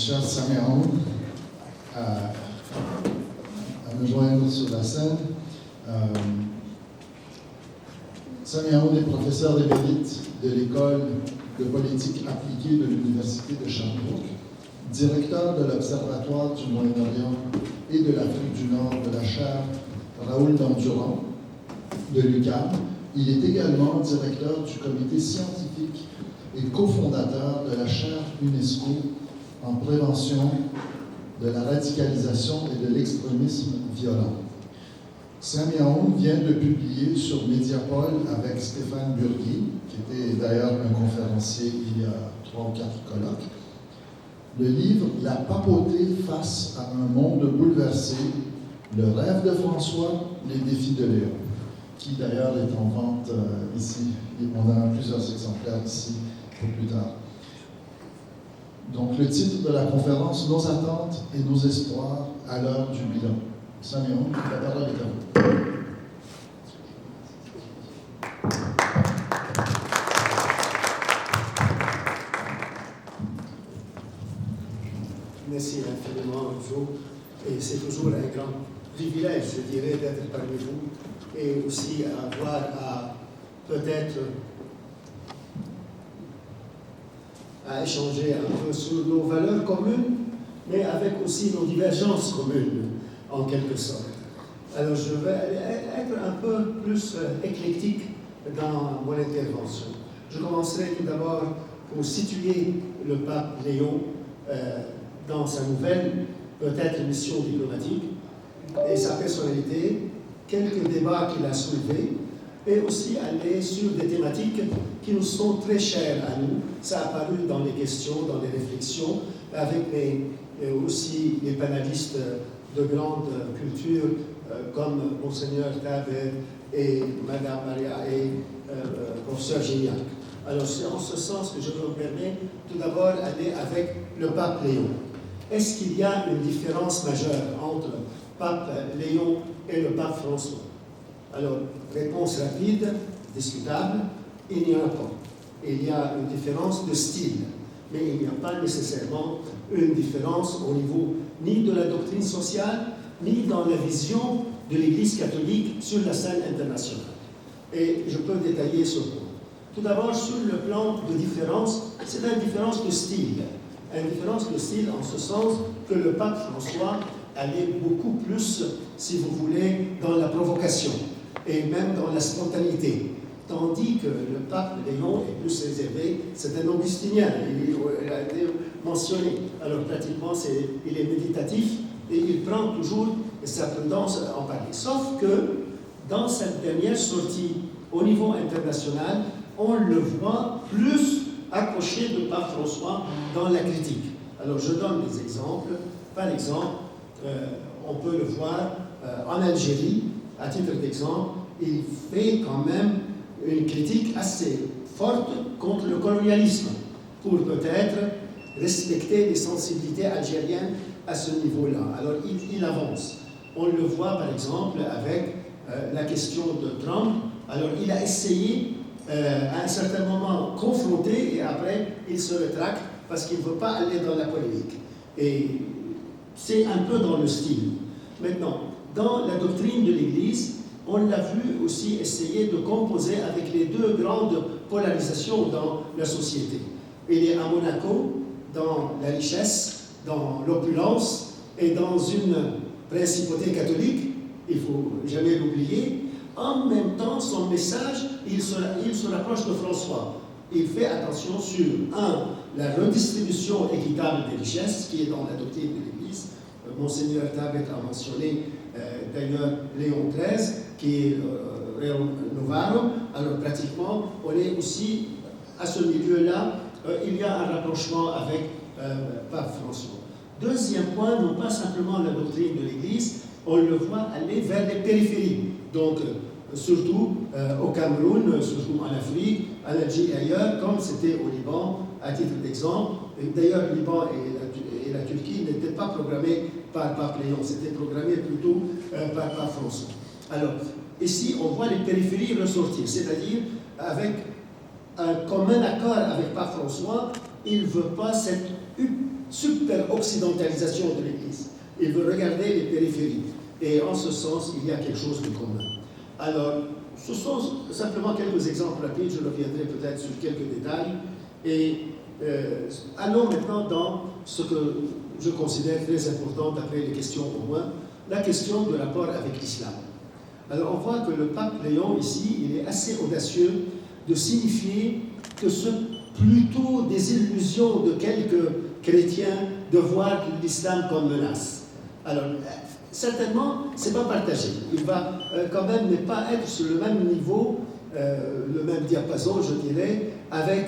cher Saméon à me joindre sur la scène. Saméon est professeur émérite de l'École de politique appliquée de l'Université de Sherbrooke, directeur de l'Observatoire du Moyen-Orient et de l'Afrique du Nord de la chaire Raoul Dandurand de l'UQAM. Il est également directeur du comité scientifique et cofondateur de la chaire UNESCO en prévention de la radicalisation et de l'extrémisme violent. Saméon vient de publier sur Mediapol avec Stéphane Burgui, qui était d'ailleurs un conférencier il y a 3 ou 4 colloques, le livre « La papauté face à un monde bouleversé, le rêve de François, les défis de Léon », qui d'ailleurs est en vente ici. On a plusieurs exemplaires ici pour plus tard. Donc, le titre de la conférence, « Nos attentes et nos espoirs à l'heure du bilan ». Saméon, la parole est à vous. Merci infiniment, Joe. Et c'est toujours un grand privilège, je dirais, d'être parmi vous et aussi avoir à peut-être à échanger un peu sur nos valeurs communes, mais avec aussi nos divergences communes, en quelque sorte. Alors, je vais être un peu plus éclectique dans mon intervention. Je commencerai tout d'abord pour situer le pape Léon dans sa nouvelle, peut-être, mission diplomatique et sa personnalité, quelques débats qu'il a soulevés, et aussi aller sur des thématiques qui nous sont très chères à nous. Ça a apparu dans les questions, dans les réflexions, avec aussi les panélistes de grande culture comme Monseigneur Tabet et Madame Maria et Professeur Gignac. Alors, c'est en ce sens que je me permets tout d'abord aller avec le pape Léon. Est-ce qu'il y a une différence majeure entre pape Léon et le pape François? Alors, réponse rapide, discutable, il n'y en a pas. Il y a une différence de style, mais il n'y a pas nécessairement une différence au niveau ni de la doctrine sociale, ni dans la vision de l'Église catholique sur la scène internationale. Et je peux détailler ce point. Tout d'abord, sur le plan de différence, c'est une différence de style. Une différence de style en ce sens que le pape François allait beaucoup plus, si vous voulez, dans la provocation et même dans la spontanéité. Tandis que le pape Léon est plus réservé, c'est un augustinien, il a été mentionné. Alors pratiquement, il est méditatif et il prend toujours sa prudence à en parler. Sauf que dans cette dernière sortie au niveau international, on le voit plus accroché de pape François dans la critique. Alors je donne des exemples. Par exemple, on peut le voir en Algérie, à titre d'exemple, il fait quand même une critique assez forte contre le colonialisme, pour peut-être respecter les sensibilités algériennes à ce niveau-là. Alors il avance. On le voit par exemple avec la question de Trump. Alors il a essayé à un certain moment confronter et après il se rétracte parce qu'il ne veut pas aller dans la polémique. Et c'est un peu dans le style. Maintenant, dans la doctrine de l'Église, on l'a vu aussi essayer de composer avec les deux grandes polarisations dans la société. Il est à Monaco, dans la richesse, dans l'opulence et dans une principauté catholique, il ne faut jamais l'oublier. En même temps, son message, il se rapproche de François. Il fait attention sur, la redistribution équitable des richesses, qui est dans la doctrine de l'Église. Monseigneur Tabet a mentionné d'ailleurs Léon XIII, qui est Léon Novaro. Alors pratiquement, on est aussi à ce milieu-là, il y a un rapprochement avec Pape François. Deuxième point, non pas simplement la doctrine de l'Église, on le voit aller vers les périphéries. Donc, surtout au Cameroun, surtout en Afrique, en Algérie et ailleurs, comme c'était au Liban, à titre d'exemple. D'ailleurs, le Liban et la Turquie n'étaient pas programmés par Pape Léon, c'était programmé plutôt par Pape François. Alors, ici, on voit les périphéries ressortir, c'est-à-dire avec un commun accord avec Pape François, il ne veut pas super occidentalisation de l'Église. Il veut regarder les périphéries. Et en ce sens, il y a quelque chose de commun. Alors, ce sont simplement quelques exemples rapides, je reviendrai peut-être sur quelques détails. Et allons maintenant dans ce que je considère très important d'après les questions au moins, la question du rapport avec l'islam. Alors on voit que le pape Léon ici, il est assez audacieux de signifier que ce plutôt des illusions de quelques chrétiens de voir l'islam comme menace. Alors, certainement, ce n'est pas partagé. Il va quand même ne pas être sur le même niveau, le même diapason, je dirais, avec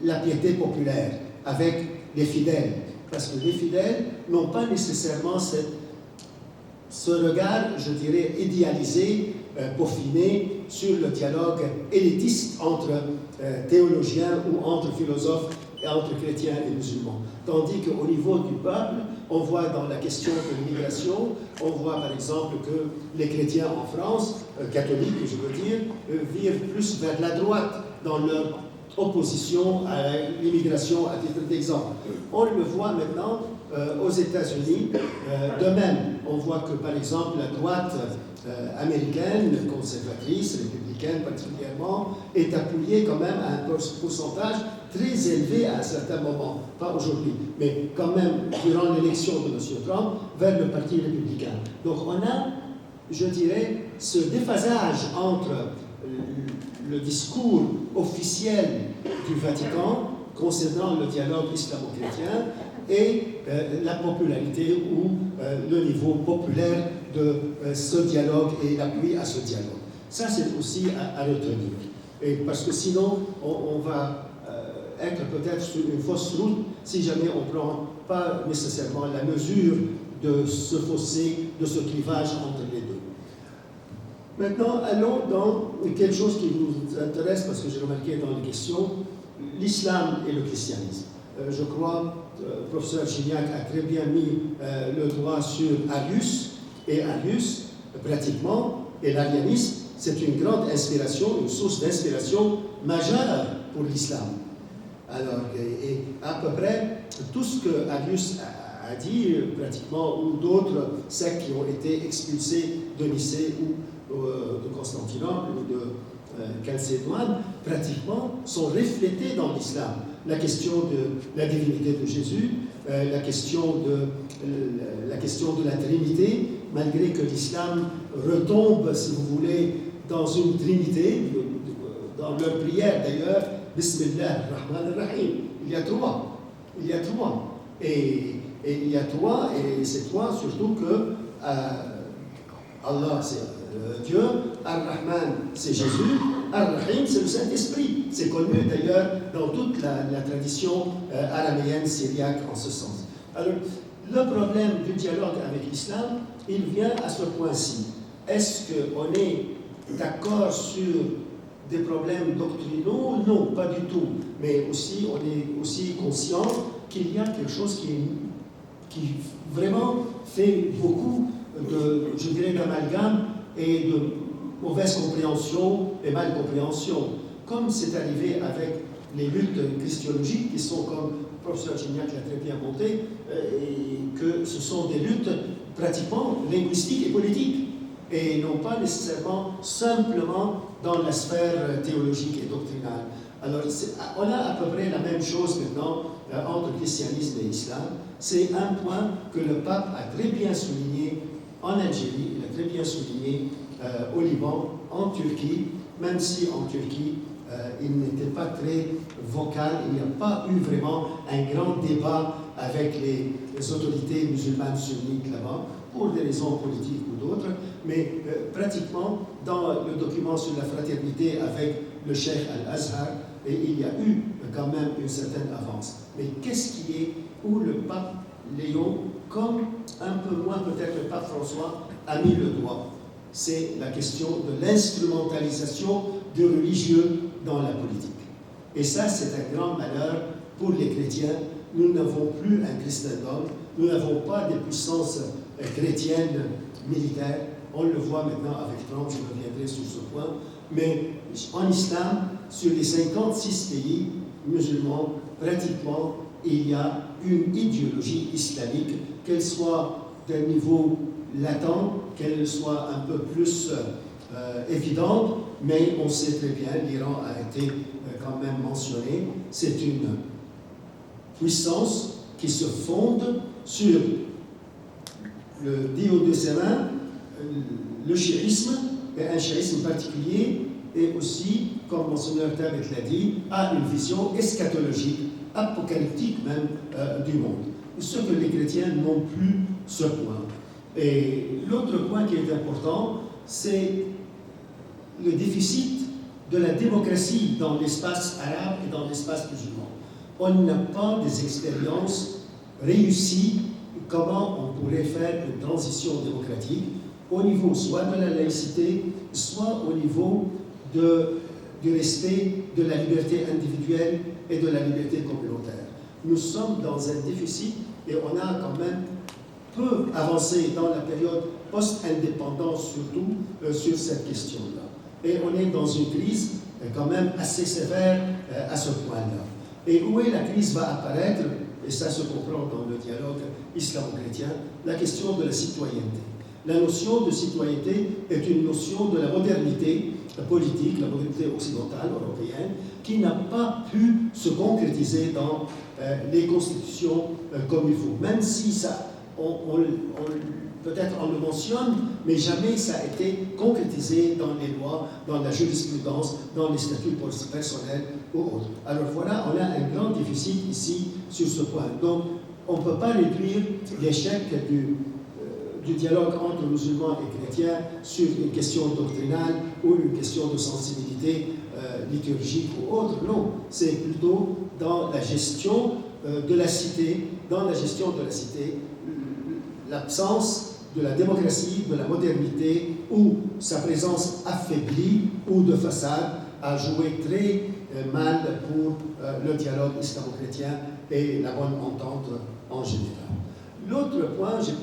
la piété populaire, avec les fidèles. Parce que les fidèles n'ont pas nécessairement ce regard, je dirais, idéalisé, peaufiné sur le dialogue élitiste entre théologiens ou entre philosophes et entre chrétiens et musulmans. Tandis qu'au niveau du peuple, on voit dans la question de l'immigration, on voit par exemple que les chrétiens en France, catholiques je veux dire, vivent plus vers la droite dans leur opposition à l'immigration à titre d'exemple. On le voit maintenant aux États-Unis. De même, on voit que par exemple la droite américaine, conservatrice, républicaine particulièrement, est appuyée quand même à un pourcentage très élevé à un certain moment, pas aujourd'hui, mais quand même durant l'élection de M. Trump, vers le Parti républicain. Donc on a, je dirais, ce déphasage entre le discours officiel du Vatican concernant le dialogue islamo-chrétien et la popularité ou le niveau populaire de ce dialogue et l'appui à ce dialogue. Ça, c'est aussi à retenir. Et parce que sinon, on va être peut-être sur une fausse route si jamais on ne prend pas nécessairement la mesure de ce fossé, de ce clivage entre les deux. Maintenant, allons dans quelque chose qui vous intéresse, parce que j'ai remarqué dans les questions, l'islam et le christianisme. Je crois que le professeur Gignac a très bien mis le doigt sur Arius, et Arius, pratiquement, et l'arianisme, c'est une grande inspiration, une source d'inspiration majeure pour l'islam. Alors, et à peu près tout ce que Arius a dit, pratiquement, ou d'autres sectes qui ont été expulsés de Nicée ou de Constantinople ou de Chalcédoine, pratiquement, sont reflétés dans l'islam. La question de la divinité de Jésus, la question de la Trinité, malgré que l'islam retombe, si vous voulez, dans une Trinité, dans leur prière d'ailleurs, Bismillah ar-Rahman ar-Rahim. Il y a trois. Il y a trois. Et il y a trois, et c'est trois surtout que Allah, c'est Dieu, Ar-Rahman, c'est Jésus, Ar-Rahim, c'est le Saint-Esprit. C'est connu d'ailleurs dans toute la tradition araméenne, syriaque en ce sens. Alors, le problème du dialogue avec l'islam, il vient à ce point-ci. Est-ce qu'on est d'accord sur des problèmes doctrinaux? Non, pas du tout. Mais aussi, on est aussi conscient qu'il y a quelque chose qui vraiment fait beaucoup de, je dirais, d'amalgame et de mauvaise compréhension et mal compréhension. Comme c'est arrivé avec les luttes christologiques qui sont, comme le professeur Gignac l'a très bien monté, et que ce sont des luttes pratiquement linguistiques et politiques, et non pas nécessairement simplement dans la sphère théologique et doctrinale. Alors, on a à peu près la même chose maintenant entre christianisme et islam. C'est un point que le pape a très bien souligné en Algérie, il a très bien souligné au Liban, en Turquie, même si en Turquie, il n'était pas très vocal, il n'y a pas eu vraiment un grand débat avec les autorités musulmanes sunnites là-bas, pour des raisons politiques ou d'autres, mais pratiquement dans le document sur la fraternité avec le cheikh Al-Azhar, et il y a eu quand même une certaine avance. Mais qu'est-ce qui est où le pape Léon, comme un peu moins peut-être le pape François, a mis le doigt? C'est la question de l'instrumentalisation du religieux dans la politique. Et ça, c'est un grand malheur pour les chrétiens. Nous n'avons plus un christendom, nous n'avons pas des puissances chrétiennes militaires. On le voit maintenant avec Trump, je reviendrai sur ce point. Mais en islam, sur les 56 pays musulmans, pratiquement, il y a une idéologie islamique, qu'elle soit d'un niveau latent, qu'elle soit un peu plus évidente, mais on sait très bien, l'Iran a été quand même mentionné, c'est une puissance qui se fonde sur le Dio de ses mains, le chiisme, et un chiisme particulier, et aussi, comme Monseigneur Tabet l'a dit, a une vision eschatologique, apocalyptique même du monde. Ce que les chrétiens n'ont plus ce point. Et l'autre point qui est important, c'est le déficit de la démocratie dans l'espace arabe et dans l'espace musulman. On n'a pas des expériences réussies comment on pourrait faire une transition démocratique au niveau soit de la laïcité, soit au niveau du respect de la liberté individuelle et de la liberté communautaire. Nous sommes dans un déficit et on a quand même peu avancé dans la période post-indépendance, surtout sur cette question-là. Et on est dans une crise quand même assez sévère à ce point-là. Et où est la crise va apparaître, et ça se comprend dans le dialogue islamo-chrétien, la question de la citoyenneté. La notion de citoyenneté est une notion de la modernité politique, la modernité occidentale, européenne, qui n'a pas pu se concrétiser dans les constitutions comme il faut. Même si ça, peut-être on le mentionne, mais jamais ça a été concrétisé dans les lois, dans la jurisprudence, dans les statuts personnels ou autres. Alors voilà, on a un grand déficit ici sur ce point. Donc on ne peut pas réduire l'échec du dialogue entre musulmans et chrétiens sur une question doctrinale ou une question de sensibilité liturgique ou autre. Non, c'est plutôt dans la gestion de la cité, l'absence de la démocratie, de la modernité, ou sa présence affaiblie ou de façade a joué très mal pour le dialogue islamo-chrétien et la bonne entente en général. L'autre point, j'ai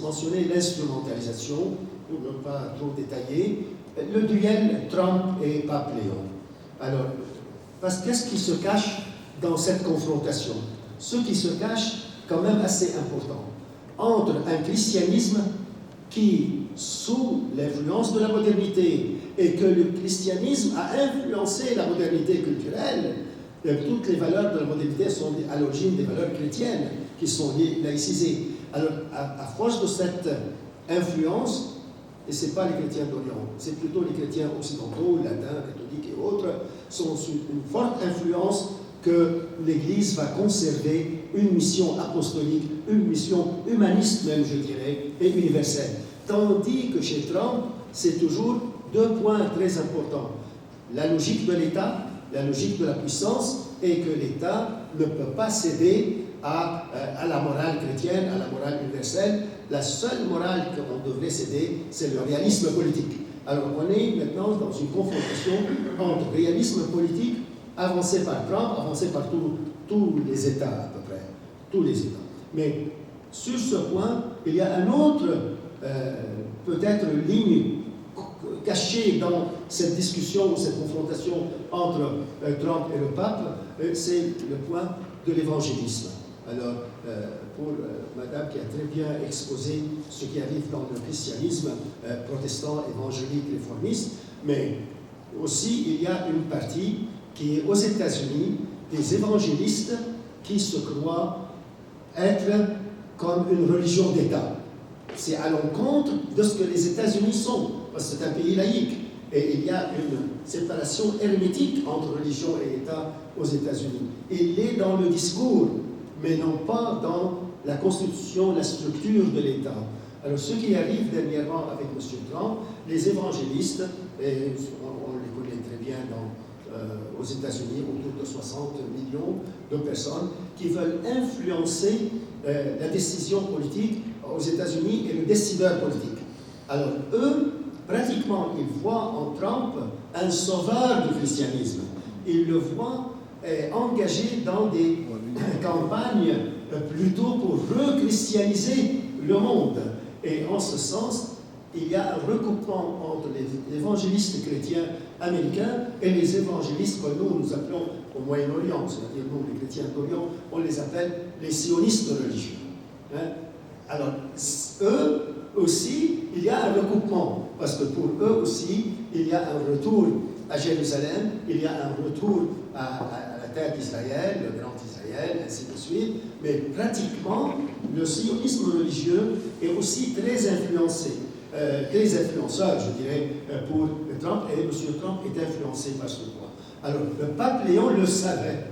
mentionné l'instrumentalisation, pour ne pas trop détailler, le duel Trump et Pape Léon. Alors, qu'est-ce qui se cache dans cette confrontation? Ce qui se cache, quand même assez important, entre un christianisme qui, sous l'influence de la modernité, et que le christianisme a influencé la modernité culturelle, toutes les valeurs de la modernité sont à l'origine des valeurs chrétiennes qui sont laïcisées. Alors, à force de cette influence, et ce n'est pas les chrétiens d'Orient, c'est plutôt les chrétiens occidentaux, latins, catholiques et autres, sont sous une forte influence que l'Église va conserver une mission apostolique, une mission humaniste même, je dirais, et universelle. Tandis que chez Trump, c'est toujours deux points très importants. La logique de l'État, la logique de la puissance, et que l'État ne peut pas céder à la morale chrétienne, à la morale universelle. La seule morale qu'on devrait céder, c'est le réalisme politique. Alors on est maintenant dans une confrontation entre réalisme politique avancé par Trump, avancé par tous les États à peu près, tous les États. Mais sur ce point, il y a un autre, peut-être ligne cachée dans cette discussion, cette confrontation entre Trump et le pape, c'est le point de l'évangélisme. Alors, pour Madame qui a très bien exposé ce qui arrive dans le christianisme protestant, évangélique, réformiste, mais aussi il y a une partie qui est aux États-Unis, des évangélistes qui se croient être comme une religion d'État. C'est à l'encontre de ce que les États-Unis sont, parce que c'est un pays laïque. Et il y a une séparation hermétique entre religion et État aux États-Unis. Il est dans le discours, mais non pas dans la constitution, la structure de l'État. Alors, ce qui arrive dernièrement avec M. Trump, les évangélistes, et on les connaît très bien aux États-Unis, autour de 60 millions de personnes, qui veulent influencer la décision politique aux États-Unis et le décideur politique. Alors, eux, pratiquement, ils voient en Trump un sauveur du christianisme. Ils le voient engagé dans des campagnes plutôt pour rechristianiser le monde. Et en ce sens, il y a un recoupement entre les évangélistes chrétiens américains et les évangélistes que nous appelons au Moyen-Orient, c'est-à-dire nous, les chrétiens d'Orient, on les appelle les sionistes religieux. Hein. Alors, eux aussi, il y a un recoupement, parce que pour eux aussi, il y a un retour à Jérusalem, il y a un retour à la terre d'Israël, le grand Israël, ainsi de suite, mais pratiquement, le sionisme religieux est aussi très influencé, très influenceur, je dirais, pour Trump, et M. Trump est influencé par ce point. Alors, le pape Léon le savait.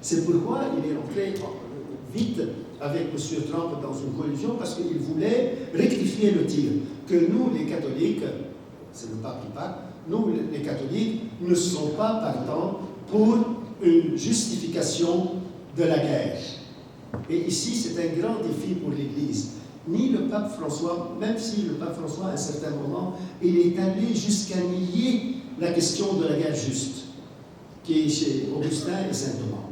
C'est pourquoi il est entré vite avec M. Trump dans une coalition, parce qu'il voulait rectifier le tir. Que nous, les catholiques, c'est le pape qui parle, nous, les catholiques, ne sommes pas partants pour une justification de la guerre. Et ici, c'est un grand défi pour l'Église. Ni le pape François, même si le pape François, à un certain moment, il est allé jusqu'à nier la question de la guerre juste, qui est chez Augustin et Saint-Thomas.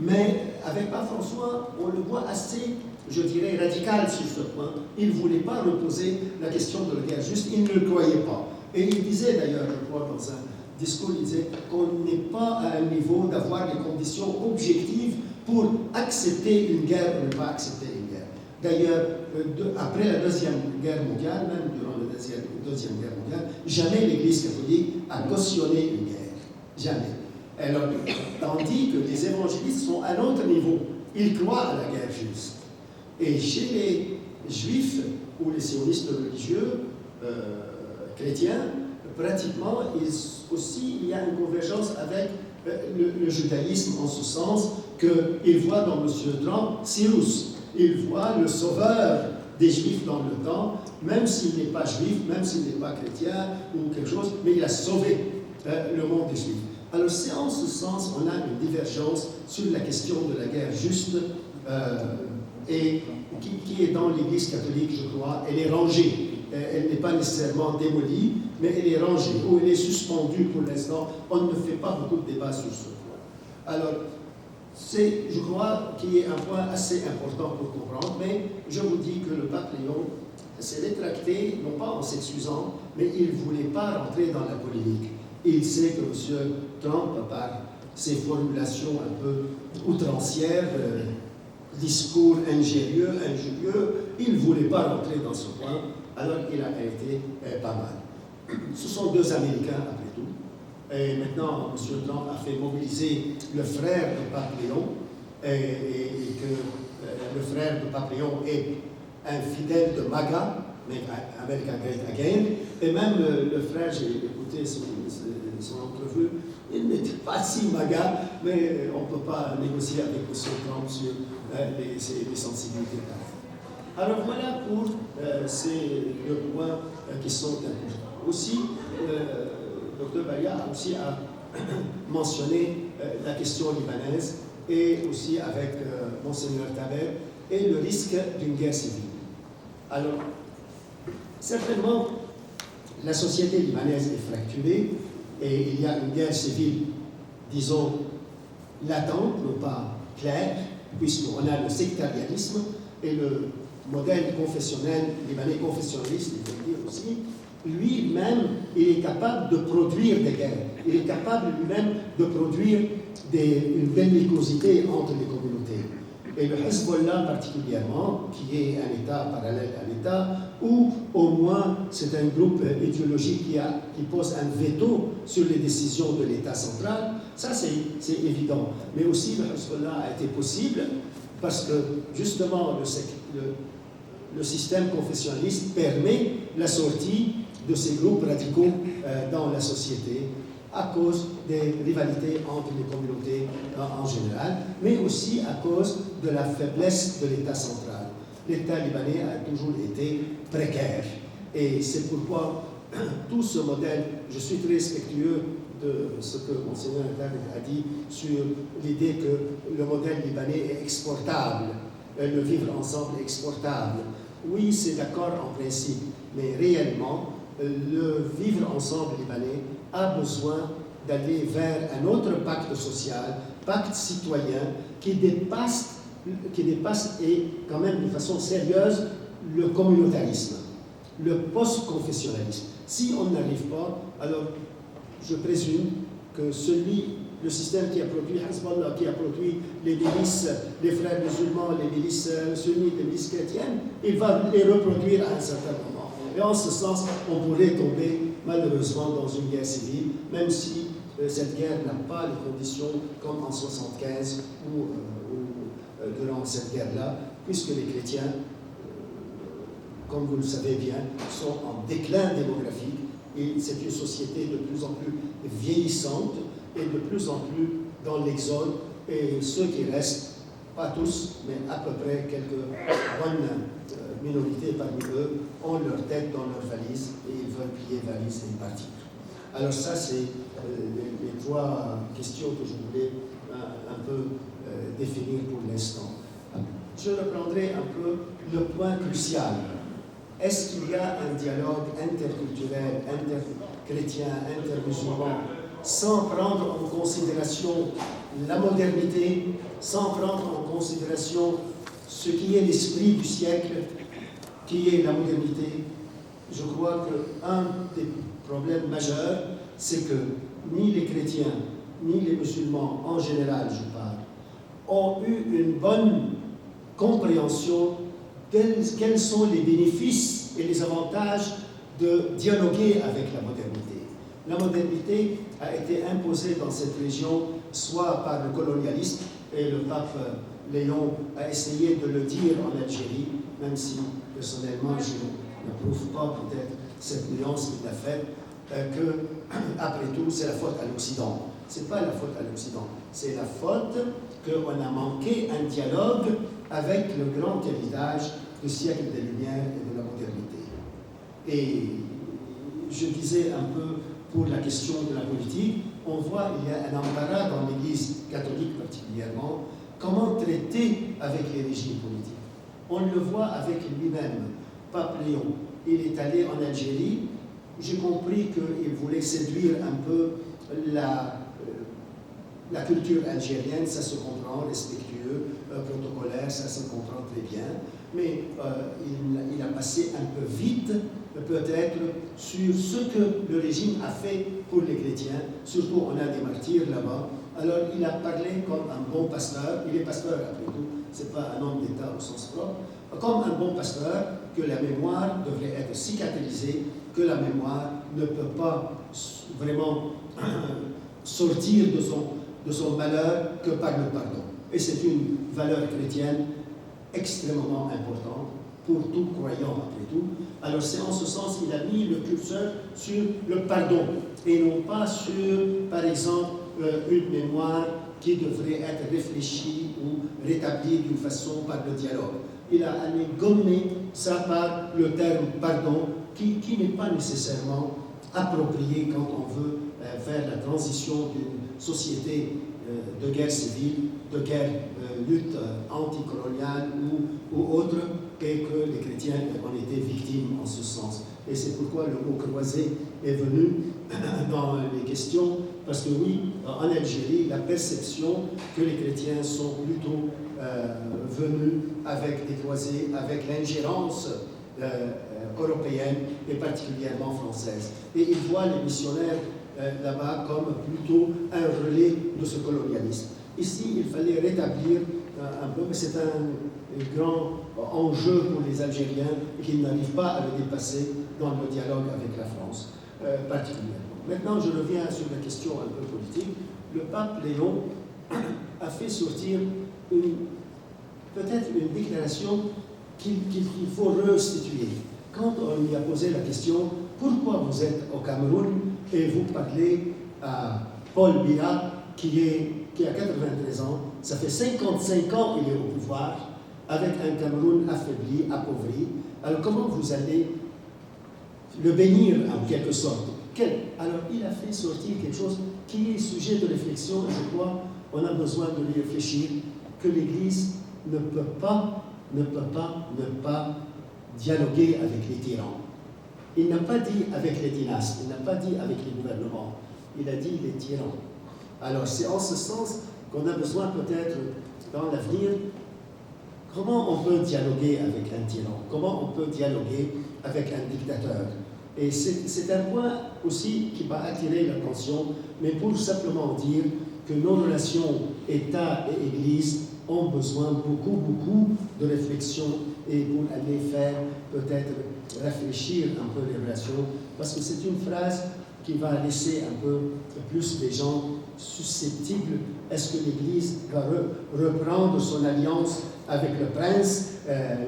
Mais avec pape François, on le voit assez, je dirais, radical sur ce point. Il ne voulait pas reposer la question de la guerre juste, il ne le croyait pas. Et il disait d'ailleurs, je crois, dans un discours, il disait qu'on n'est pas à un niveau d'avoir les conditions objectives pour accepter une guerre ou ne pas accepter une guerre. D'ailleurs, après la Deuxième Guerre mondiale, même durant la Deuxième Guerre mondiale, jamais l'Église catholique a cautionné une guerre. Jamais. Alors, tandis que les évangélistes sont à un autre niveau. Ils croient à la guerre juste. Et chez les juifs ou les sionistes religieux chrétiens, pratiquement, il y a une convergence avec le judaïsme en ce sens qu'ils voient dans M. Trump Cyrus. Ils voient le sauveur des juifs dans le temps, même s'il n'est pas juif, même s'il n'est pas chrétien ou quelque chose, mais il a sauvé le monde des juifs. Alors, c'est en ce sens qu'on a une divergence sur la question de la guerre juste et qui est dans l'Église catholique, je crois. Elle est rangée. Elle n'est pas nécessairement démolie, mais elle est rangée, ou elle est suspendue pour l'instant. On ne fait pas beaucoup de débats sur ce point. Alors, c'est, je crois, qu'il est un point assez important pour comprendre, mais je vous dis que le pape Léon s'est rétracté, non pas en s'excusant, mais il ne voulait pas rentrer dans la polémique. Il sait que M. Trump, par ses formulations un peu outrancières, discours injurieux, il ne voulait pas rentrer dans ce point, alors il a été pas mal. Ce sont deux Américains, après tout. Et maintenant, M. Trump a fait mobiliser le frère de pape Léon, et que le frère de pape Léon est un fidèle de MAGA, American Great Again, et même le frère, j'ai écouté son entrevue, il n'était pas si MAGA, mais on ne peut pas négocier avec M. Trump sur les sensibilités. Alors voilà pour ces deux points qui sont importants. Aussi, Dr Balia a mentionné la question libanaise et aussi avec Monseigneur Taber et le risque d'une guerre civile. Alors, certainement, la société libanaise est fracturée et il y a une guerre civile, disons, latente, non pas claire, puisqu'on a le sectarianisme et le modèle confessionnel, libanais confessionnaliste, il faut dire aussi, lui-même, il est capable de produire des guerres. Il est capable lui-même de produire une bellicosité entre les communautés. Et le Hezbollah particulièrement, qui est un État parallèle à l'État, ou au moins c'est un groupe idéologique qui pose un veto sur les décisions de l'État central, ça c'est évident. Mais aussi le Hezbollah a été possible parce que justement le système confessionnaliste permet la sortie de ces groupes radicaux dans la société à cause des rivalités entre les communautés en général, mais aussi à cause de la faiblesse de l'État central. L'État libanais a toujours été précaire. Et c'est pourquoi tout ce modèle, je suis très respectueux de ce que Monseigneur a dit sur l'idée que le modèle libanais est exportable, le vivre ensemble est exportable. Oui, c'est d'accord en principe, mais réellement, le vivre ensemble libanais a besoin d'aller vers un autre pacte social, pacte citoyen, qui dépasse et quand même de façon sérieuse le communautarisme, le post-confessionnalisme. Si on n'arrive pas, alors je présume que celui le système qui a produit Hezbollah, qui a produit les milices, les frères musulmans, les milices sunnites, les milices chrétiennes, il va les reproduire à un certain moment. Et en ce sens, on pourrait tomber malheureusement dans une guerre civile, même si cette guerre n'a pas les conditions comme en 1975 ou durant cette guerre-là, puisque les chrétiens, comme vous le savez bien, sont en déclin démographique et c'est une société de plus en plus vieillissante et de plus en plus dans l'exode. Et ceux qui restent, pas tous, mais à peu près quelques bonnes minorités parmi eux, ont leur tête dans leur valise et ils veulent plier valise et partir. Alors ça, c'est les trois questions que je voulais un peu définir pour l'instant. Je reprendrai un peu le point crucial. Est-ce qu'il y a un dialogue interculturel, interchrétien, intermusulman, sans prendre en considération la modernité, sans prendre en considération ce qui est l'esprit du siècle, qui est la modernité? Je crois qu'un des problèmes majeurs, c'est que ni les chrétiens, ni les musulmans, en général, je parle, ont eu une bonne compréhension quels sont les bénéfices et les avantages de dialoguer avec la modernité. La modernité a été imposée dans cette région soit par le colonialisme, et le pape Léon a essayé de le dire en Algérie, même si personnellement je n'approuve pas peut-être cette nuance qu'il a faite, que après tout c'est la faute à l'Occident. C'est pas la faute à l'Occident, c'est la faute qu'on a manqué un dialogue avec le grand héritage du siècle des Lumières et de la modernité. Et je disais un peu pour la question de la politique, on voit qu'il y a un embarras dans l'Église catholique particulièrement, comment traiter avec les régimes politiques. On le voit avec lui-même, Pape Léon. Il est allé en Algérie, j'ai compris qu'il voulait séduire un peu la culture algérienne, ça se comprend, respectueux, protocolaire, ça se comprend très bien, mais il a passé un peu vite, peut-être, sur ce que le régime a fait pour les chrétiens, surtout on a des martyrs là-bas. Alors il a parlé comme un bon pasteur, il est pasteur après tout, c'est pas un homme d'État au sens propre, comme un bon pasteur, que la mémoire devrait être cicatrisée, que la mémoire ne peut pas vraiment sortir de son malheur que par le pardon. Et c'est une valeur chrétienne extrêmement importante pour tout croyant après tout. Alors c'est en ce sens qu'il a mis le curseur sur le pardon et non pas sur, par exemple, une mémoire qui devrait être réfléchie ou rétablie d'une façon par le dialogue. Il a allé gommer ça par le terme pardon qui n'est pas nécessairement approprié quand on veut faire la transition d'une société de guerre civile, de guerre lutte anticoloniale ou autre, et que les chrétiens en étaient victimes en ce sens. Et c'est pourquoi le mot croisé est venu dans les questions, parce que oui, en Algérie, la perception que les chrétiens sont plutôt venus avec des croisés, avec l'ingérence européenne et particulièrement française. Et ils voient les missionnaires là-bas comme plutôt un relais de ce colonialisme. Ici, il fallait rétablir un peu, mais c'est un grand enjeu pour les Algériens et qu'ils n'arrivent pas à le dépasser dans le dialogue avec la France, particulièrement. Maintenant, je reviens sur la question un peu politique. Le pape Léon a fait sortir peut-être une déclaration qu'il faut restituer. Quand on lui a posé la question « Pourquoi vous êtes au Cameroun ?» et vous parlez à Paul Biya, qui a 93 ans, ça fait 55 ans qu'il est au pouvoir, avec un Cameroun affaibli, appauvri. Alors comment vous allez le bénir en quelque sorte? Alors il a fait sortir quelque chose qui est sujet de réflexion, et je crois qu'on a besoin de lui réfléchir, que l'Église ne peut pas ne pas dialoguer avec les tyrans. Il n'a pas dit avec les dynastes, il n'a pas dit avec les gouvernements, il a dit les tyrans. Alors c'est en ce sens qu'on a besoin peut-être dans l'avenir, comment on peut dialoguer avec un tyran, comment on peut dialoguer avec un dictateur. Et c'est un point aussi qui va attirer l'attention, mais pour simplement dire que nos relations État et Église ont besoin beaucoup de réflexion et pour aller faire peut-être réfléchir un peu les relations, parce que c'est une phrase qui va laisser un peu plus les gens susceptibles. Est-ce que l'Église va reprendre son alliance avec le prince,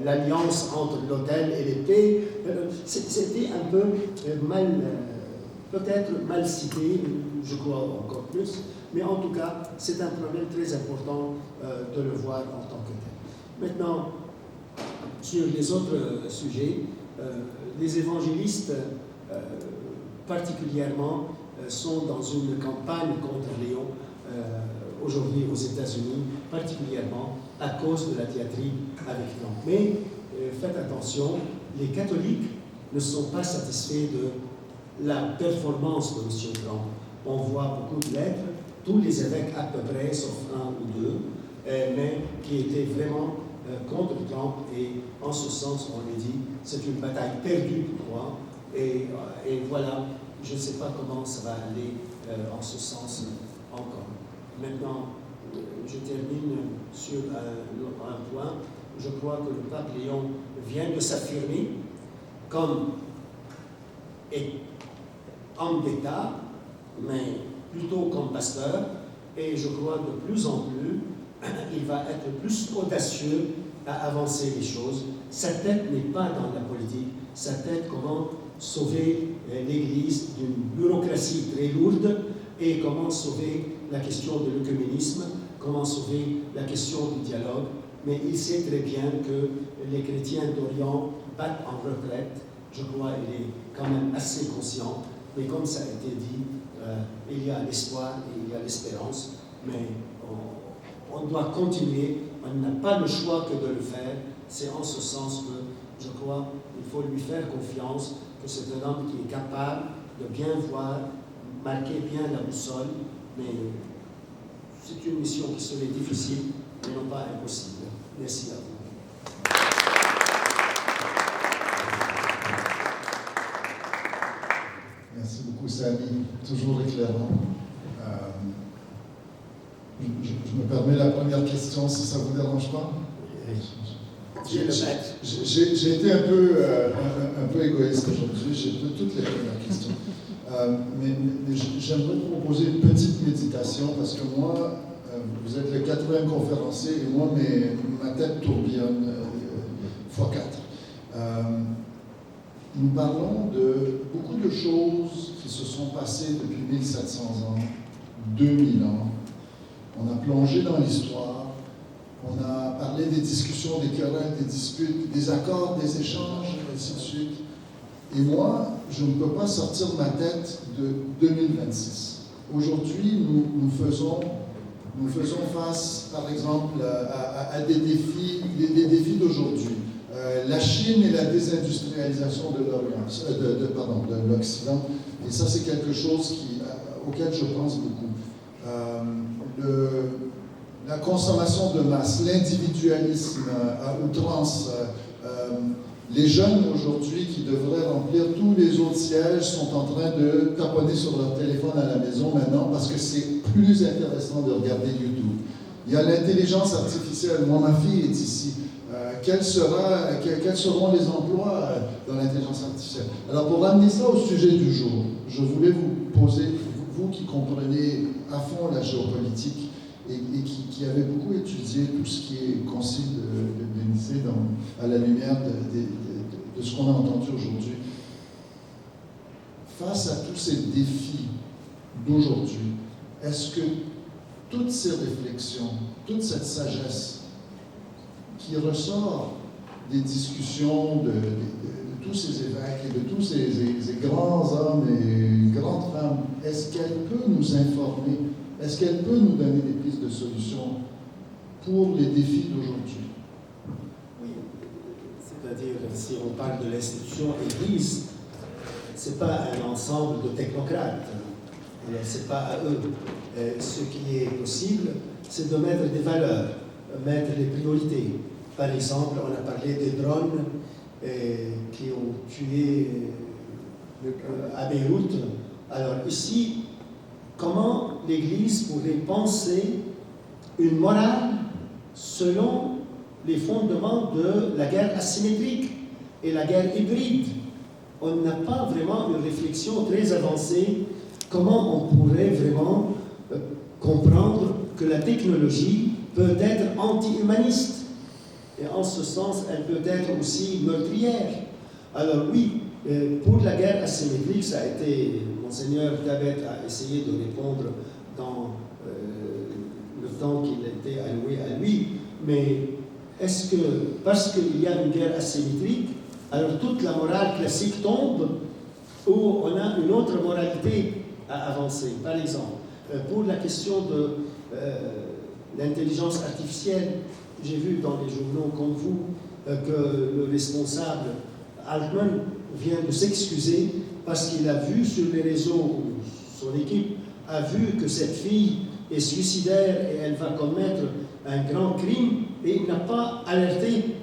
l'alliance entre l'autel et l'épée? C'était un peu peut-être mal cité, je crois encore plus, mais en tout cas, c'est un problème très important de le voir en tant que tel. Maintenant, sur les autres sujets, les évangélistes particulièrement sont dans une campagne contre Léon aujourd'hui aux États-Unis, particulièrement à cause de la diatribe avec Léon. Mais faites attention, les catholiques ne sont pas satisfaits de la performance de M. Trump. On voit beaucoup de lettres, tous les évêques à peu près, sauf un ou deux, mais qui étaient vraiment contre Trump, et en ce sens, on lui dit, c'est une bataille perdue pour moi, et voilà, je ne sais pas comment ça va aller en ce sens encore. Maintenant, je termine sur un point. Je crois que le pape Léon vient de s'affirmer comme homme d'État, mais plutôt comme pasteur, et je crois de plus en plus, il va être plus audacieux à avancer les choses. Sa tête n'est pas dans la politique, sa tête comment sauver l'Église d'une bureaucratie très lourde, et comment sauver la question de l'œcuménisme, comment sauver la question du dialogue. Mais il sait très bien que les chrétiens d'Orient battent en retraite. Je crois qu'il est quand même assez conscient, mais comme ça a été dit, il y a l'espoir et il y a l'espérance, mais on doit continuer, on n'a pas le choix que de le faire. C'est en ce sens que je crois qu'il faut lui faire confiance, que c'est un homme qui est capable de bien voir, marquer bien la boussole, mais c'est une mission qui serait difficile, mais non pas impossible. Merci à vous. Merci beaucoup, Samy. Toujours éclairant. Je me permets la première question, si ça ne vous dérange pas. J'ai été un peu égoïste aujourd'hui, j'ai toutes les premières questions. Mais j'aimerais vous proposer une petite méditation, parce que moi, vous êtes le 4e conférencier, et moi, ma tête tourbillonne x4. Nous parlons de beaucoup de choses qui se sont passées depuis 1700 ans, 2000 ans. On a plongé dans l'histoire, on a parlé des discussions, des querelles, des disputes, des accords, des échanges, et ainsi de suite. Et moi, je ne peux pas sortir ma tête de 2026. Aujourd'hui, nous faisons face, par exemple, à des défis d'aujourd'hui. La Chine et la désindustrialisation de l'Occident. Et ça, c'est quelque chose auquel je pense beaucoup. La consommation de masse, l'individualisme à outrance. Les jeunes aujourd'hui qui devraient remplir tous les autres sièges sont en train de taponner sur leur téléphone à la maison maintenant parce que c'est plus intéressant de regarder YouTube. Il y a l'intelligence artificielle. Moi, ma fille est ici. Quels seront les emplois dans l'intelligence artificielle? Alors, pour ramener ça au sujet du jour, je voulais vous poser, vous qui comprenez à fond la géopolitique et qui avez beaucoup étudié tout ce qui est concile de Nicée à la lumière de ce qu'on a entendu aujourd'hui. Face à tous ces défis d'aujourd'hui, est-ce que toutes ces réflexions, toute cette sagesse qui ressort des discussions de tous ces évêques et de tous ces grands hommes et grandes femmes, est-ce qu'elle peut nous informer? Est-ce qu'elle peut nous donner des pistes de solutions pour les défis d'aujourd'hui? Oui, c'est-à-dire, si on parle de l'institution Église, ce n'est pas un ensemble de technocrates, ce n'est pas à eux. Ce qui est possible, c'est de mettre des valeurs, mettre des priorités. Par exemple, on a parlé des drones qui ont tué à Beyrouth. Alors ici, comment l'Église pourrait penser une morale selon les fondements de la guerre asymétrique et la guerre hybride. On n'a pas vraiment une réflexion très avancée comment on pourrait vraiment comprendre que la technologie peut être anti-humaniste. Et en ce sens, elle peut être aussi meurtrière. Alors oui, pour la guerre asymétrique, ça a été, Monseigneur Tabet a essayé de répondre dans le temps qu'il était alloué à lui, mais est-ce que, parce qu'il y a une guerre asymétrique, alors toute la morale classique tombe, ou on a une autre moralité à avancer? Par exemple, pour la question de l'intelligence artificielle, j'ai vu dans les journaux comme vous que le responsable Altman vient de s'excuser parce qu'il a vu sur les réseaux, son équipe a vu que cette fille est suicidaire et elle va commettre un grand crime, et il n'a pas alerté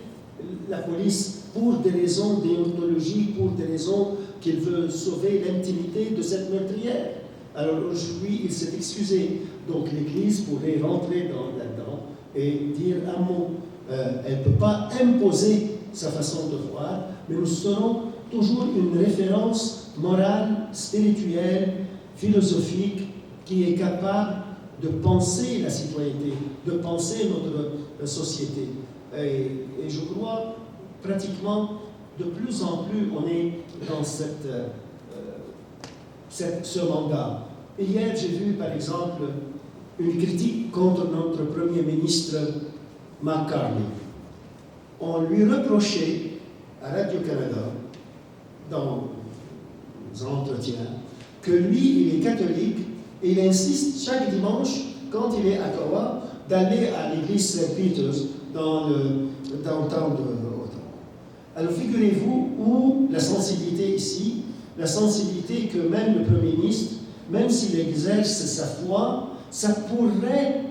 la police pour des raisons déontologiques, pour des raisons qu'il veut sauver l'intimité de cette meurtrière. Alors aujourd'hui, il s'est excusé. Donc l'Église pourrait rentrer là-dedans et dire un mot. Elle ne peut pas imposer sa façon de voir, mais nous serons toujours une référence morale, spirituelle, philosophique, qui est capable de penser la citoyenneté, de penser notre société. Et je crois, pratiquement, de plus en plus, on est dans ce mandat. Et hier, j'ai vu, par exemple, une critique contre notre Premier ministre Mark Carney. On lui reprochait à Radio-Canada, dans les entretiens, que lui, il est catholique et il insiste chaque dimanche, quand il est à Ottawa, d'aller à l'église Saint-Peter's dans le downtown de Ottawa. Alors figurez-vous où la sensibilité ici, la sensibilité que même le Premier ministre, même s'il exerce sa foi, ça pourrait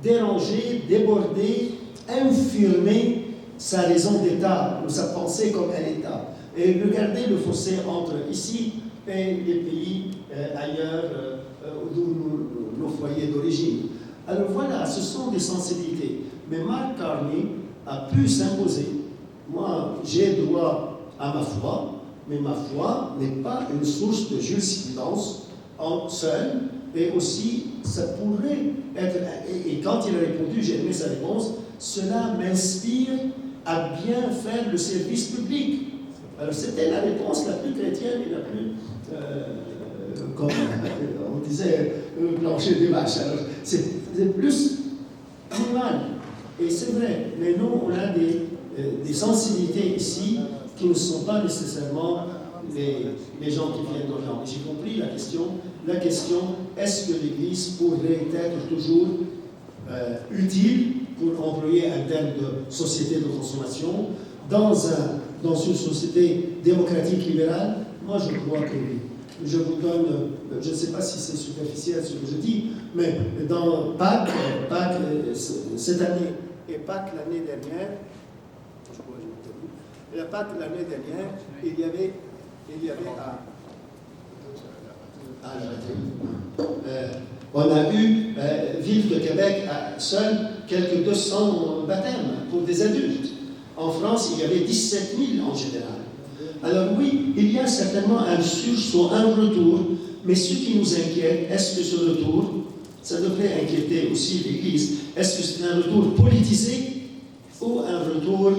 déranger, déborder, infirmer sa raison d'État ou sa pensée comme un État. Et regardez le fossé entre ici et les pays ailleurs d'où nos foyers d'origine. Alors voilà, ce sont des sensibilités. Mais Mark Carney a pu s'imposer. Moi, j'ai droit à ma foi, mais ma foi n'est pas une source de jurisprudence en seule, et aussi, ça pourrait être... Et quand il a répondu, j'ai aimé sa réponse, cela m'inspire à bien faire le service public. Alors c'était la réponse la plus chrétienne et la plus, comme on disait, plancher des vaches. Alors c'est plus animal, et c'est vrai, mais nous on a des sensibilités ici qui ne sont pas nécessairement les gens qui viennent d'Orient. J'ai compris la question. La question, est-ce que l'Église pourrait être toujours utile, pour employer un terme de société de consommation, dans une société démocratique libérale? Moi, je crois que oui. Je vous donne, je ne sais pas si c'est superficiel ce que je dis, mais dans Pâques cette année et Pâques l'année dernière, il y avait on a eu, ville de Québec, seul quelques 200 baptêmes pour des adultes. En France, il y avait 17 000 en général. Alors oui, il y a certainement un sursaut, un retour, mais ce qui nous inquiète, est-ce que ce retour, ça devrait inquiéter aussi l'Église, est-ce que c'est un retour politisé ou un retour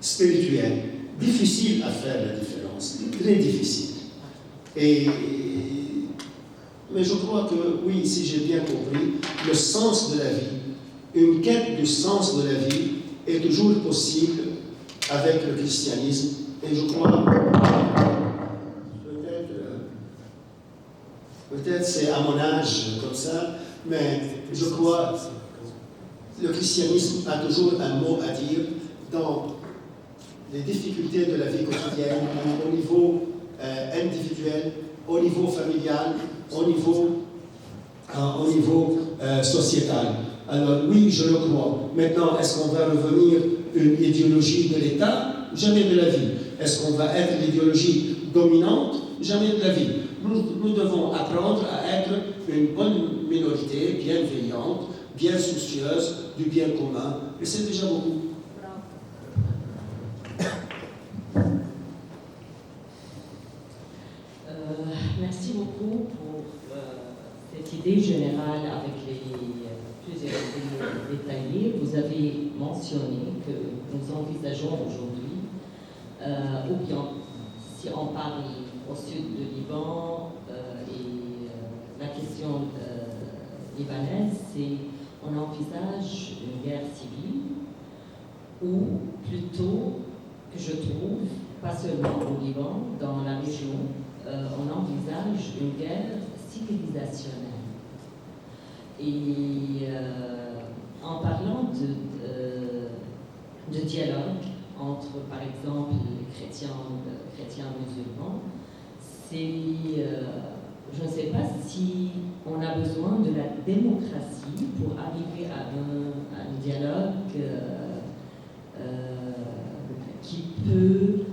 spirituel? Difficile à faire la différence, très difficile. Mais je crois que, oui, si j'ai bien compris, le sens de la vie, une quête du sens de la vie est toujours possible avec le christianisme. Et je crois, peut-être c'est à mon âge comme ça, mais je crois que le christianisme a toujours un mot à dire dans les difficultés de la vie quotidienne, au niveau individuel, au niveau familial, au niveau sociétal. Alors oui, je le crois. Maintenant, est-ce qu'on va revenir une idéologie de l'État? Jamais de la vie. Est-ce qu'on va être l'idéologie dominante, jamais de la vie. Nous devons apprendre à être une bonne minorité, bienveillante, bien soucieuse du bien commun, et c'est déjà beaucoup. Merci beaucoup pour cette idée générale avec plusieurs idées détaillées. Vous avez mentionné que nous envisageons aujourd'hui, ou bien si on parle au sud du Liban et la question libanaise, c'est on envisage une guerre civile ou plutôt, que je trouve, pas seulement au Liban, dans la région, on envisage une guerre civilisationnelle. Et en parlant de dialogue entre, par exemple, les chrétiens musulmans, c'est, je ne sais pas si on a besoin de la démocratie pour arriver à un dialogue qui peut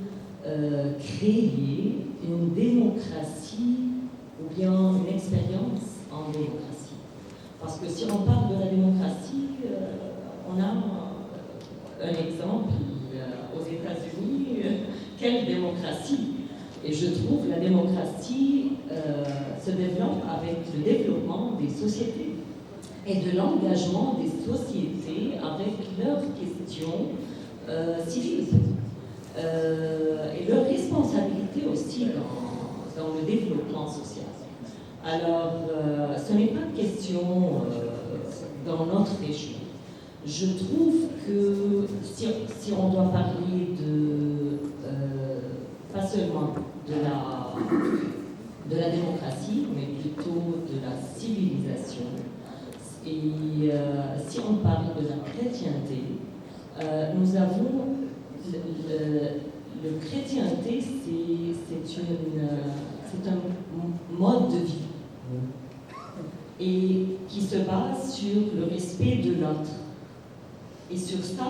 créer une démocratie ou bien une expérience en démocratie. Parce que si on parle de la démocratie, on a un exemple aux États-Unis. Quelle démocratie! Et je trouve que la démocratie se développe avec le développement des sociétés et de l'engagement des sociétés avec leurs questions civiles et leur responsabilité aussi dans le développement social. Alors, ce n'est pas une question dans notre région. Je trouve que si on doit parler pas seulement de la démocratie, mais plutôt de la civilisation, et si on parle de la chrétienté, nous avons le chrétienté, c'est un mode de vie et qui se base sur le respect de l'autre. Et sur ça,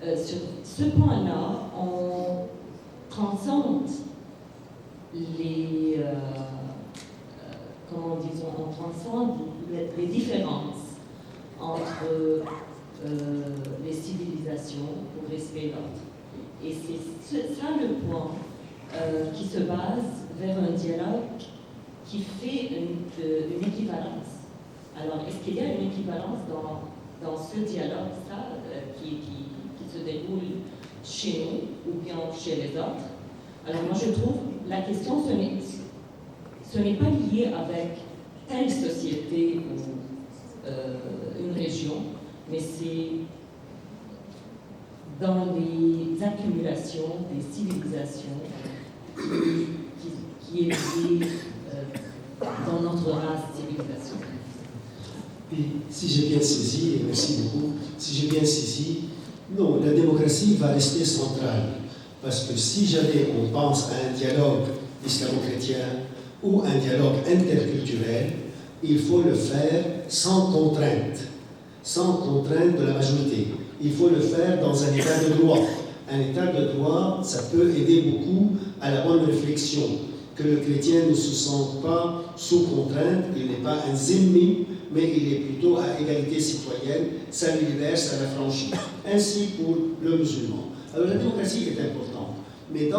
sur ce point-là, on transcende on transcende les différences entre les civilisations pour respecter l'autre. Et c'est ça le point qui se base vers un dialogue qui fait une équivalence. Alors, est-ce qu'il y a une équivalence dans ce dialogue, qui se déroule chez nous ou bien chez les autres? Alors, moi, je trouve la question, ce n'est pas lié avec telle société ou une région, mais c'est dans les accumulations des civilisations qui est liée dans notre race civilisation. Et si j'ai bien saisi, et merci beaucoup, si j'ai bien saisi, non, la démocratie va rester centrale. Parce que si jamais on pense à un dialogue islamo-chrétien ou un dialogue interculturel, il faut le faire sans contrainte de la majorité. Il faut le faire dans un état de droit. Un état de droit, ça peut aider beaucoup à la bonne réflexion, que le chrétien ne se sente pas sous contrainte, il n'est pas un zimmi, mais il est plutôt à égalité citoyenne, ça lui libère, ça l'affranchit. Ainsi pour le musulman. Alors la démocratie est importante, mais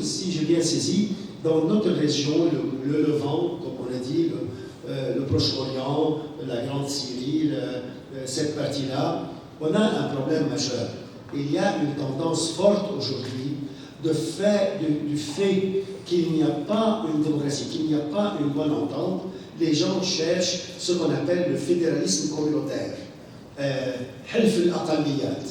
si j'ai bien saisi, dans notre région, le Levant, comme on a dit, le Proche-Orient, la Grande Syrie, cette partie-là, on a un problème majeur. Il y a une tendance forte aujourd'hui du fait qu'il n'y a pas une démocratie, qu'il n'y a pas une bonne entente. Les gens cherchent ce qu'on appelle le fédéralisme communautaire, Hilf al-Aqalliyat,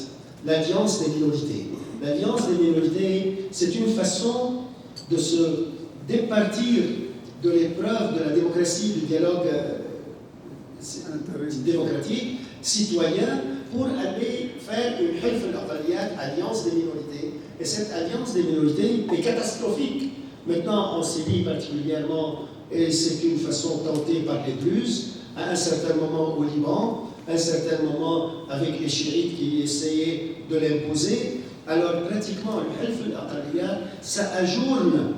l'alliance des minorités. L'alliance des minorités, c'est une façon de se départir de l'épreuve de la démocratie, du dialogue démocratique, citoyen, pour aller faire une Hilf al-Aqalliyat, alliance des minorités. Et cette alliance des minorités est catastrophique. Maintenant, en Syrie particulièrement, et c'est une façon tentée par les Druzes, à un certain moment au Liban, à un certain moment avec les chiites qui essayaient de l'imposer, Alors, pratiquement, le Hilf al-Aqaliyat, ça ajourne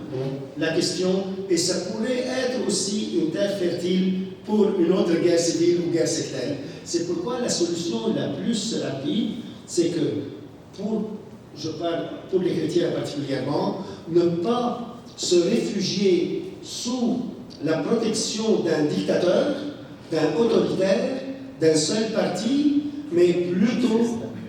la question et ça pourrait être aussi une terre fertile pour une autre guerre civile ou guerre sectaire. C'est pourquoi la solution la plus rapide, c'est que, je parle pour les chrétiens particulièrement, ne pas se réfugier sous la protection d'un dictateur, d'un autoritaire, d'un seul parti, mais plutôt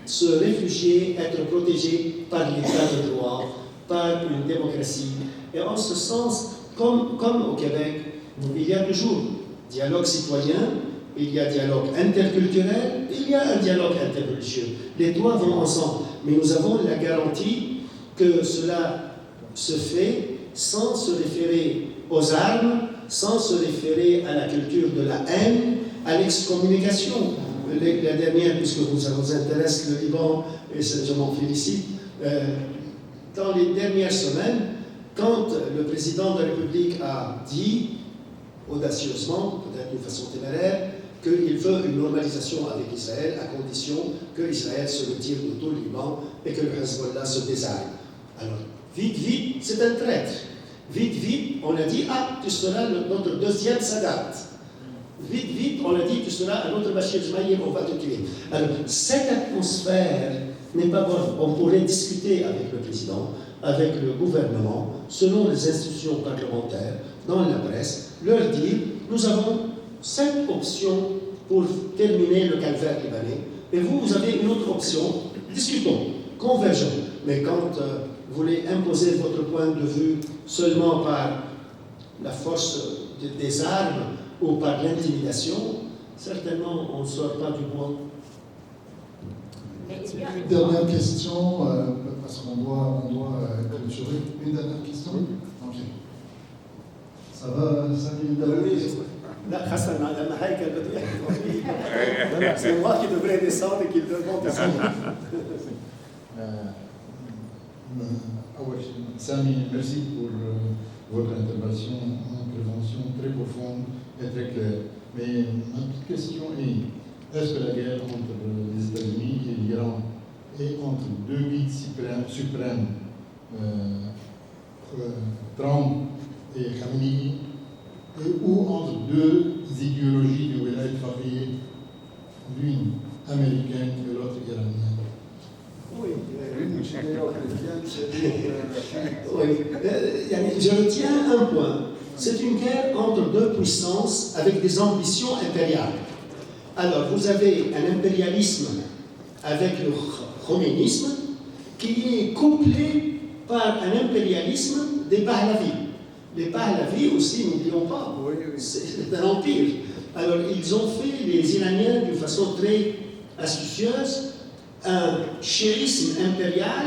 se réfugier, être protégé par l'état de droit, par une démocratie. Et en ce sens, comme au Québec, il y a toujours dialogue citoyen, il y a dialogue interculturel, il y a un dialogue interreligieux. Les trois vont ensemble. Mais nous avons la garantie que cela se fait sans se référer aux armes, sans se référer à la culture de la haine, à l'excommunication. La dernière, puisque ça vous intéresse, le Liban, et je m'en félicite, dans les dernières semaines, quand le président de la République a dit, audacieusement, peut-être d'une façon téméraire, qu'il veut une normalisation avec Israël à condition que Israël se retire de tout le Liban et que le Hezbollah se désarme. Alors, vite, c'est un traître. Vite, on a dit, tu seras notre deuxième Sadat. Vite, on a dit, tu seras un autre Bachir Ismaïl, on va te tuer. Alors, cette atmosphère n'est pas bonne. On pourrait discuter avec le président, avec le gouvernement, selon les institutions parlementaires, dans la presse, leur dire, nous avons 5 options pour terminer le calvaire libanais, et vous avez une autre option, discutons, convergeons. Mais quand vous voulez imposer votre point de vue seulement par la force des armes ou par l'intimidation, certainement on ne sort pas du bois. Une dernière question, parce qu'on doit clôturer. Une dernière question? Ok. Ça va, Samy? لا خاصة لما هيكل بده يحكي c'est moi qui devrais descendre et qui devrais descendre. Samy, merci pour votre intervention très profonde et très claire. Mais ma petite question est-ce que la guerre entre les États-Unis et l'Iran est entre deux guides suprêmes, Trump et Khamenei, ou entre deux idéologies de Wilayat Faqih, l'une américaine et l'autre iranienne? Je retiens un point. C'est une guerre entre deux puissances avec des ambitions impériales. Alors, vous avez un impérialisme avec le khoménisme qui est couplé par un impérialisme des Pahlavis. Les Pahlavis aussi, n'oublions pas, c'est un empire. Alors, ils ont fait, les Iraniens, d'une façon très astucieuse, un chérisme impérial,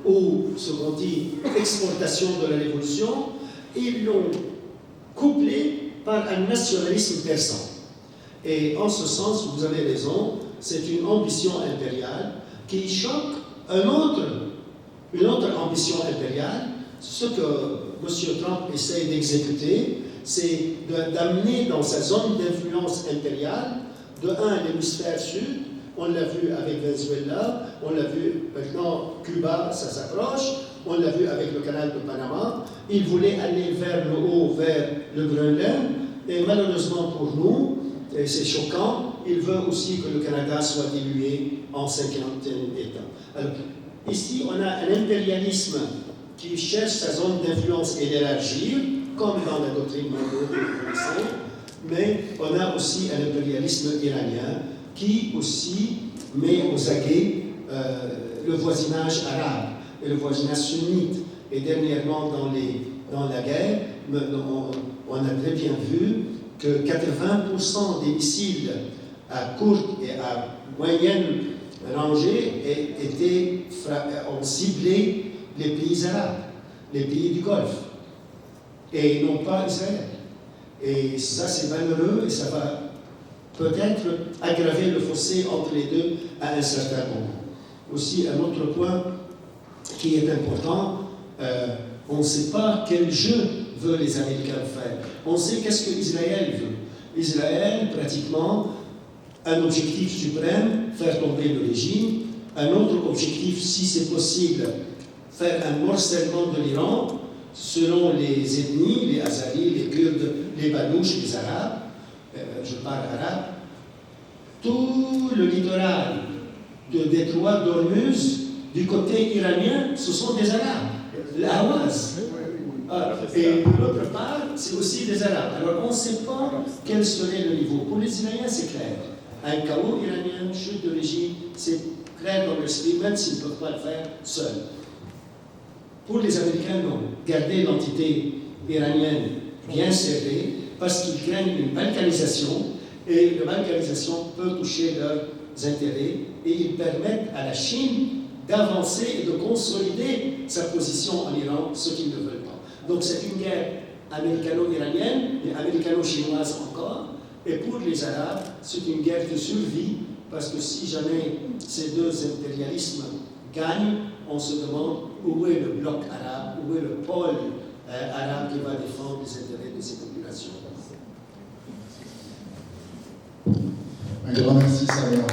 ou ce qu'on dit exportation de la révolution, ils l'ont couplé par un nationalisme persan. Et en ce sens, vous avez raison, c'est une ambition impériale qui choque une autre ambition impériale. Ce que M. Trump essaie d'exécuter, c'est d'amener dans sa zone d'influence impériale, l'hémisphère sud. On l'a vu avec Venezuela, on l'a vu maintenant Cuba, ça s'approche, on l'a vu avec le canal de Panama. Il voulait aller vers le haut, vers le Groenland, et malheureusement pour nous, et c'est choquant, il veut aussi que le Canada soit dilué en 50 États. Alors, ici, on a un impérialisme qui cherche sa zone d'influence et d'élargir, comme dans la doctrine mondiale, mais on a aussi un impérialisme iranien qui aussi met aux aguets le voisinage arabe et le voisinage sunnite. Et dernièrement, dans la guerre, on a très bien vu que 80% des missiles à courte et à moyenne rangée ont ciblé les pays arabes, les pays du Golfe, et non pas Israël. Et ça, c'est malheureux, et ça va peut-être aggraver le fossé entre les deux à un certain moment. Aussi, un autre point qui est important, on ne sait pas quel jeu veulent les Américains faire. On sait qu'est-ce que Israël veut. Israël, pratiquement, un objectif suprême, faire tomber le régime, Un autre objectif, si c'est possible, faire un morcellement de l'Iran selon les ethnies, les Azaris, les Kurdes, les Banouches, les Arabes, je parle arabe, tout le littoral de détroit d'Ormuz, du côté iranien, ce sont des Arabes, l'Ahwaz. Et de l'autre part, c'est aussi des Arabes. Alors on ne sait pas quel serait le niveau. Pour les Iraniens, c'est clair. Un chaos iranien, chute de régime, c'est clair dans l'esprit, même s'ils ne peuvent pas le faire seuls. Pour les Américains, non. Garder l'entité iranienne bien serrée, parce qu'ils craignent une balkanisation, et la balkanisation peut toucher leurs intérêts, et ils permettent à la Chine d'avancer et de consolider sa position en Iran, ce qu'ils ne veulent pas. Donc c'est une guerre américano-iranienne, et américano-chinoise encore, et pour les Arabes, c'est une guerre de survie, parce que si jamais ces deux impérialismes gagnent, on se demande où est le bloc arabe, où est le pôle arabe qui va défendre les intérêts de ces populations. Un grand merci, Samia.